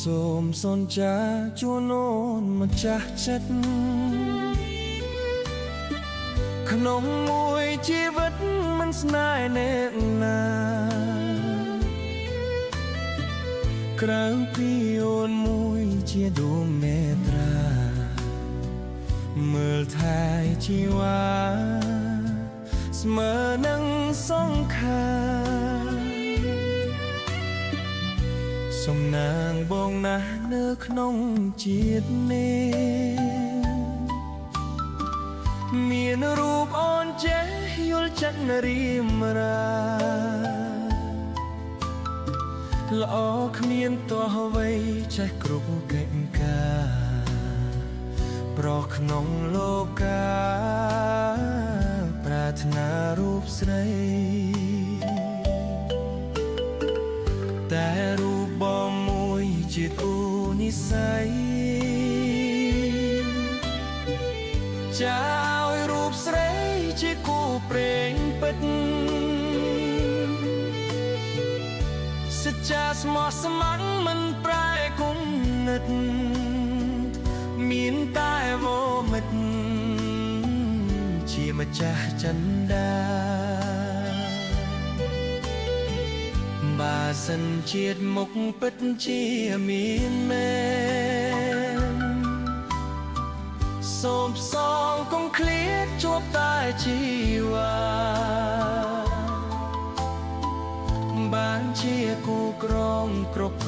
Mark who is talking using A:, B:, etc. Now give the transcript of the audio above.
A: សូមសនចាជួនអូនម្ចាស់ចិត្តក្នុងមួយជីវិតមិនស្នេហ៍អ្នកណាក្រៅពីអូនមួយជាដួងមេត្រាមើលថែជីវ៉ាស្មើនឹងសង្ខារសំណាងបងណាស់នៅក្នុងជាតិនេះមានរូបអូនចេះយល់ចិត្តរីមរាល្អគ្មានទោះអ្វីចេះគ្រប់កិច្ចការប្រក្នុងលោកាប្រាថ្នារូបស្រីតែរូបបងមួយជាគូនិស្ស័យចាឲ្យរូបស្រីជាគូព្រេងពិតសច្ចាស្មោះស្ម័គ្រមិនប្រែគំនិតមានតែវមិត្តជាម្ចាស់ចិន្តាបើសិនជាតិមុខពិតជាមានមែនសូមផ្សងកុំឃ្លាតជួបតែជីវ៉ាបានជាគូក្រងគ្រប់